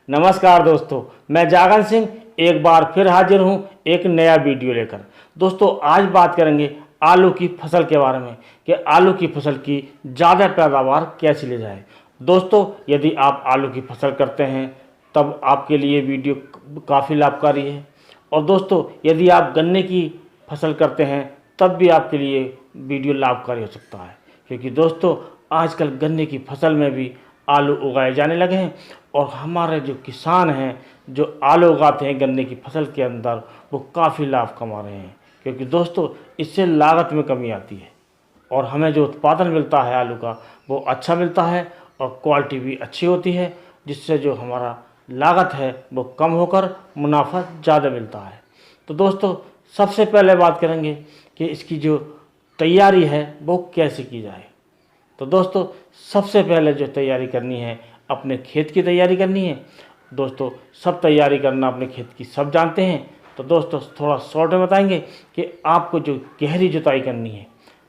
नमस्कार दोस्तों, मैं जागन सिंह एक बार फिर हाजिर हूं एक नया वीडियो लेकर। दोस्तों आज बात करेंगे आलू की फसल के बारे में कि आलू की फसल की ज़्यादा पैदावार कैसे ली जाए। दोस्तों यदि आप आलू की फसल करते हैं तब आपके लिए वीडियो काफ़ी लाभकारी है। और दोस्तों यदि आप गन्ने की फसल करते हैं तब भी आपके लिए वीडियो लाभकारी हो सकता है, क्योंकि दोस्तों आजकल गन्ने की फसल में भी आलू उगाए जाने लगे हैं और हमारे जो किसान हैं जो आलू उगाते हैं गन्ने की फसल के अंदर वो काफ़ी लाभ कमा रहे हैं, क्योंकि दोस्तों इससे लागत में कमी आती है और हमें जो उत्पादन मिलता है आलू का वो अच्छा मिलता है और क्वालिटी भी अच्छी होती है, जिससे जो हमारा लागत है वो कम होकर मुनाफा ज़्यादा मिलता है। तो दोस्तों सबसे पहले बात करेंगे कि इसकी जो तैयारी है वो कैसे की जाए। तो दोस्तों सबसे पहले जो तैयारी करनी है अपने खेत की तैयारी करनी है। दोस्तों सब तैयारी करना अपने खेत की सब जानते हैं, तो दोस्तों थोड़ा शॉर्ट में बताएंगे कि आपको जो गहरी जुताई करनी है,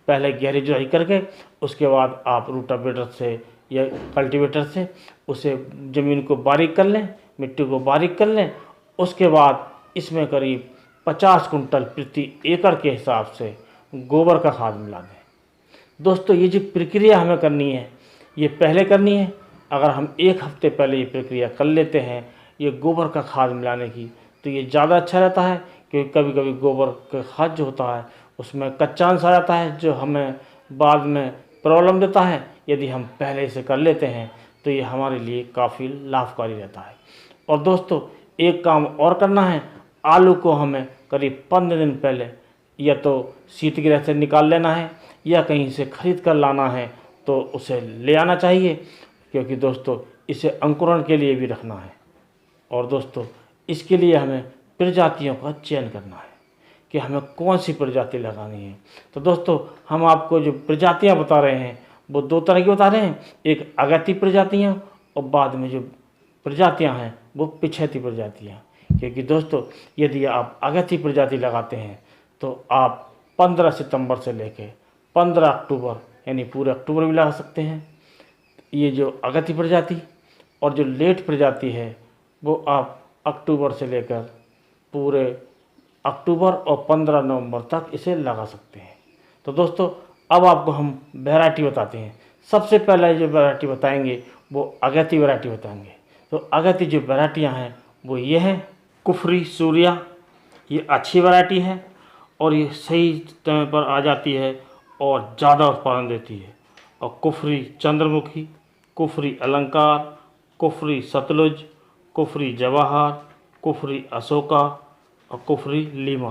पहले गहरी जुताई करके उसके बाद आप रूटावेटर से या कल्टीवेटर से उसे ज़मीन को बारीक कर लें, मिट्टी को बारीक कर लें। उसके बाद इसमें करीब 50 कुंटल प्रति एकड़ के हिसाब से गोबर का खाद मिला दें। दोस्तों ये जो प्रक्रिया हमें करनी है ये पहले करनी है। अगर हम एक हफ्ते पहले ये प्रक्रिया कर लेते हैं ये गोबर का खाद मिलाने की, तो ये ज़्यादा अच्छा रहता है, क्योंकि कभी कभी गोबर का खाद जो होता है उसमें कच्चा अंश आ जाता है जो हमें बाद में प्रॉब्लम देता है। यदि हम पहले से कर लेते हैं तो ये हमारे लिए काफ़ी लाभकारी रहता है। और दोस्तों एक काम और करना है, आलू को हमें करीब 15 दिन पहले या तो शीतगृह से निकाल लेना है या कहीं से ख़रीद कर लाना है तो उसे ले आना चाहिए, क्योंकि दोस्तों इसे अंकुरण के लिए भी रखना है। और दोस्तों इसके लिए हमें प्रजातियों का चयन करना है कि हमें कौन सी प्रजाति लगानी है। तो दोस्तों हम आपको जो प्रजातियां बता रहे हैं वो दो तरह की बता रहे हैं, एक अगैती प्रजातियां और बाद में जो प्रजातियां हैं वो पिछैती प्रजातियां। क्योंकि दोस्तों यदि आप अगैती प्रजाति लगाते हैं तो आप 15 सितंबर से लेकर 15 अक्टूबर यानी पूरे अक्टूबर भी लगा सकते हैं ये जो अगैती प्रजाति। और जो लेट प्रजाति है वो आप अक्टूबर से लेकर पूरे अक्टूबर और 15 नवंबर तक इसे लगा सकते हैं। तो दोस्तों अब आपको हम वैरायटी बताते हैं। सबसे पहले जो वैरायटी बताएंगे वो अगैती वैरायटी बताएंगे। तो अगैती जो वैरायटियाँ हैं वो ये हैं कुफरी सूर्या, ये अच्छी वैरायटी है और ये सही समय पर आ जाती है और ज़्यादा उत्पादन देती है। और कुफरी चंद्रमुखी, कुफरी अलंकार, कुफरी सतलुज, कुफरी जवाहर, कुफरी अशोका और कुफरी लीमा।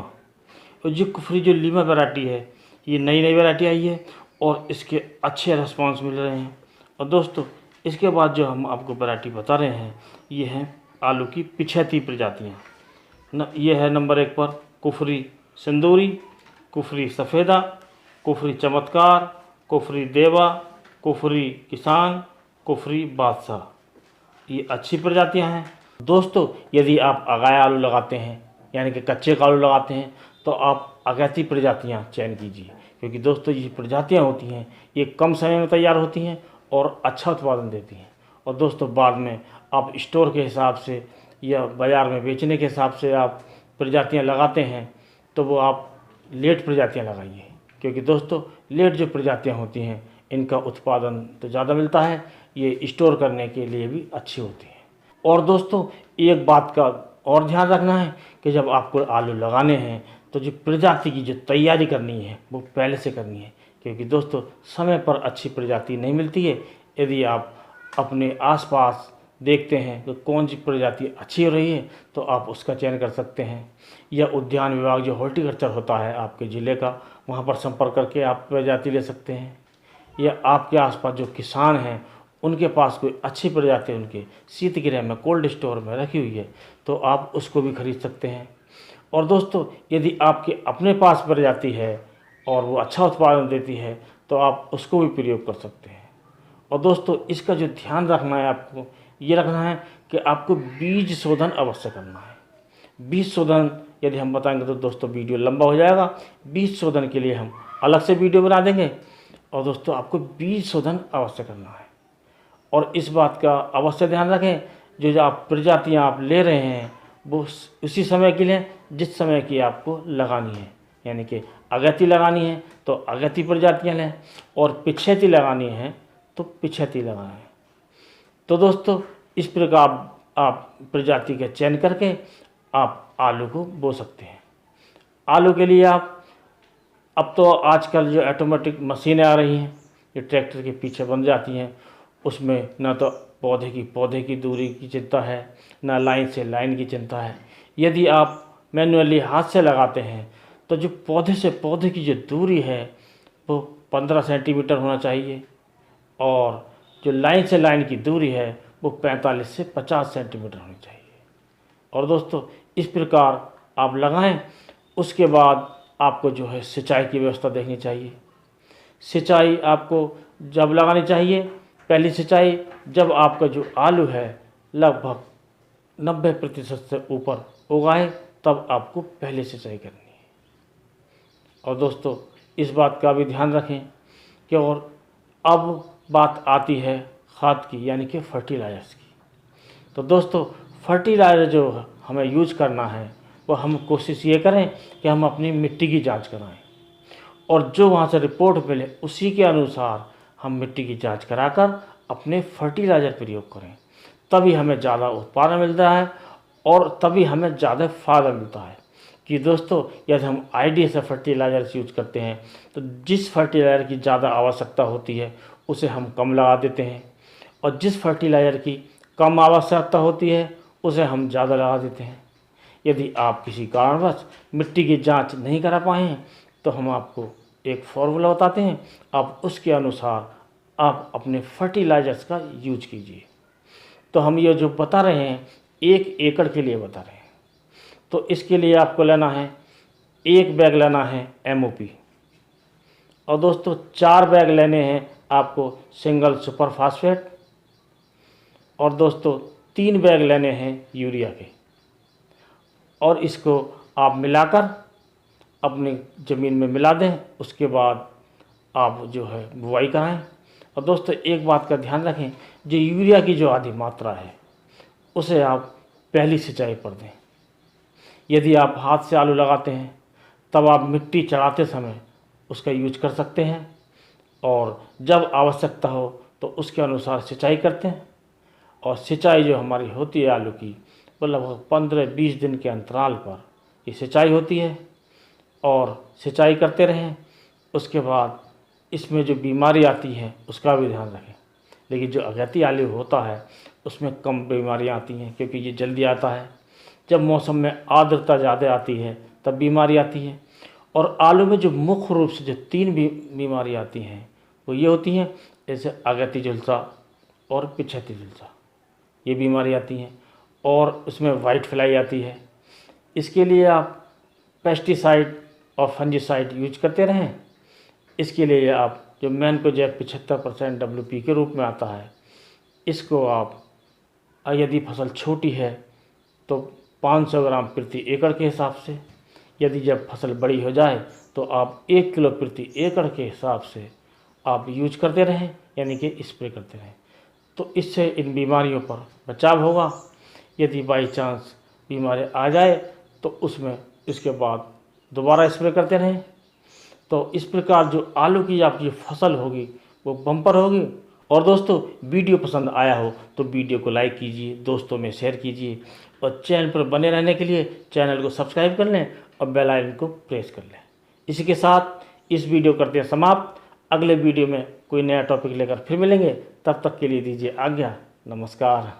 और जो कुफरी जो लीमा वैरायटी है ये नई नई वैरायटी आई है और इसके अच्छे रिस्पांस मिल रहे हैं। और दोस्तों इसके बाद जो हम आपको वैरायटी बता रहे हैं ये हैं आलू की पिछैती प्रजातियाँ। ये है नंबर 1 पर कुफरी सिंदूरी, कुफरी सफ़ेदा, कुफरी चमत्कार, कुफरी देवा, कुफरी किसान, कुफरी बादशाह। ये अच्छी प्रजातियां हैं। दोस्तों यदि आप अगाए आलू लगाते हैं यानी कि कच्चे आलू लगाते हैं तो आप अगैती प्रजातियां चयन कीजिए, क्योंकि दोस्तों ये प्रजातियां होती हैं ये कम समय में तैयार होती हैं और अच्छा उत्पादन देती हैं। और दोस्तों बाद में आप स्टोर के हिसाब से या बाज़ार में बेचने के हिसाब से आप प्रजातियां लगाते हैं तो वो आप लेट प्रजातियां लगाइए, क्योंकि दोस्तों लेट जो प्रजातियां होती हैं इनका उत्पादन तो ज़्यादा मिलता है, ये स्टोर करने के लिए भी अच्छी होती है। और दोस्तों एक बात का और ध्यान रखना है कि जब आपको आलू लगाने हैं तो जो प्रजाति की जो तैयारी करनी है वो पहले से करनी है, क्योंकि दोस्तों समय पर अच्छी प्रजाति नहीं मिलती है। यदि आप अपने आसपास देखते हैं कि कौन सी प्रजाति अच्छी हो रही है तो आप उसका चयन कर सकते हैं, या उद्यान विभाग जो हॉर्टिकल्चर होता है आपके ज़िले का वहाँ पर संपर्क करके आप प्रजाति ले सकते हैं, या आपके आसपास जो किसान हैं उनके पास कोई अच्छी प्रजाति उनके शीतगृह में कोल्ड स्टोर में रखी हुई है तो आप उसको भी खरीद सकते हैं। और दोस्तों यदि आपके अपने पास प्रजाति है और वो अच्छा उत्पादन देती है तो आप उसको भी प्रयोग कर सकते हैं। और दोस्तों इसका जो ध्यान रखना है आपको ये रखना है कि आपको बीज शोधन अवश्य करना है। बीज शोधन यदि हम बताएंगे तो दोस्तों वीडियो लंबा हो जाएगा, बीज शोधन के लिए हम अलग से वीडियो बना देंगे। और दोस्तों आपको बीज शोधन अवश्य करना है और इस बात का अवश्य ध्यान रखें जो आप प्रजातियाँ आप ले रहे हैं वो उसी समय के लिए जिस समय की आपको लगानी है। यानी कि अगैती लगानी है तो अगैती प्रजातियाँ लें, और पिछैती लगानी है तो पिछैती लगाएं। तो दोस्तों इस प्रकार आप प्रजाति का चयन करके आप आलू को बो सकते हैं। आलू के लिए आप अब तो आजकल जो ऑटोमेटिक मशीनें आ रही हैं जो ट्रैक्टर के पीछे बन जाती हैं, उसमें ना तो पौधे की दूरी की चिंता है, ना लाइन से लाइन की चिंता है। यदि आप मैन्युअली हाथ से लगाते हैं तो जो पौधे से पौधे की जो दूरी है वो 15 सेंटीमीटर होना चाहिए, और जो लाइन से लाइन की दूरी है वो 45 से 50 सेंटीमीटर होनी चाहिए। और दोस्तों इस प्रकार आप लगाएं। उसके बाद आपको जो है सिंचाई की व्यवस्था देखनी चाहिए। सिंचाई आपको जब लगानी चाहिए, पहली सिंचाई जब आपका जो आलू है लगभग 90% से ऊपर उगाए, तब आपको पहले सिंचाई करनी है। और दोस्तों इस बात का भी ध्यान रखें कि और अब बात आती है खाद की, यानी कि फर्टिलाइजर्स की। तो दोस्तों फर्टिलाइज़र जो हमें यूज करना है वो हम कोशिश ये करें कि हम अपनी मिट्टी की जांच कराएं, और जो वहाँ से रिपोर्ट मिले उसी के अनुसार हम मिट्टी की जांच कराकर अपने फर्टिलाइज़र प्रयोग करें। तभी हमें ज़्यादा उत्पादन मिलता है और तभी हमें ज़्यादा फ़ायदा मिलता है। कि दोस्तों यदि हम आईडी से फर्टिलाइज़र यूज करते हैं तो जिस फर्टिलाइज़र की ज़्यादा आवश्यकता होती है उसे हम कम लगा देते हैं, और जिस फर्टिलाइज़र की कम आवश्यकता होती है उसे हम ज़्यादा लगा देते हैं। यदि आप किसी कारणवश मिट्टी की जांच नहीं करा पाए हैं तो हम आपको एक फॉर्मूला बताते हैं, आप उसके अनुसार आप अपने फर्टिलाइजर्स का यूज कीजिए। तो हम ये जो बता रहे हैं 1 एकड़ के लिए बता रहे हैं। तो इसके लिए आपको लेना है 1 बैग लेना है MOP, और दोस्तों 4 बैग लेने हैं आपको सिंगल सुपर फास्फेट, और दोस्तों 3 बैग लेने हैं यूरिया के, और इसको आप मिलाकर अपनी ज़मीन में मिला दें। उसके बाद आप जो है बुआई कराएं। और दोस्तों एक बात का ध्यान रखें, जो यूरिया की जो आधी मात्रा है उसे आप पहली सिंचाई पर दें। यदि आप हाथ से आलू लगाते हैं तब आप मिट्टी चढ़ाते समय उसका यूज कर सकते हैं, और जब आवश्यकता हो तो उसके अनुसार सिंचाई करते हैं। और सिंचाई जो हमारी होती है आलू की वो लगभग 15-20 दिन के अंतराल पर ये सिंचाई होती है, और सिंचाई करते रहें। उसके बाद इसमें जो बीमारी आती है उसका भी ध्यान रखें। लेकिन जो अगैती आलू होता है उसमें कम बीमारियां आती हैं, क्योंकि ये जल्दी आता है। जब मौसम में आर्द्रता ज़्यादा आती है तब बीमारी आती है। और आलू में जो मुख्य रूप से जो 3 बीमारी आती हैं वो ये होती हैं, जैसे अगैती झुलसा और पिछैती झुलसा, ये बीमारी आती हैं, और उसमें वाइट फ्लाई आती है। इसके लिए आप पेस्टिसाइड और फंजीसाइड यूज करते रहें। इसके लिए आप जो मैनकोजेब 75% WP के रूप में आता है, इसको आप यदि फसल छोटी है तो 500 ग्राम प्रति एकड़ के हिसाब से, यदि जब फसल बड़ी हो जाए तो आप 1 किलो प्रति एकड़ के हिसाब से आप यूज करते रहें, यानी कि स्प्रे करते रहें। तो इससे इन बीमारियों पर बचाव होगा। यदि बाई चांस बीमारी आ जाए तो उसमें इसके बाद दोबारा स्प्रे करते रहें। तो इस प्रकार जो आलू की आपकी फसल होगी वो बम्पर होगी। और दोस्तों वीडियो पसंद आया हो तो वीडियो को लाइक कीजिए, दोस्तों में शेयर कीजिए, और चैनल पर बने रहने के लिए चैनल को सब्सक्राइब कर लें और बेल आइकन को प्रेस कर लें। इसी के साथ इस वीडियो करते हैं समाप्त। अगले वीडियो में कोई नया टॉपिक लेकर फिर मिलेंगे, तब तक के लिए दीजिए आज्ञा। नमस्कार।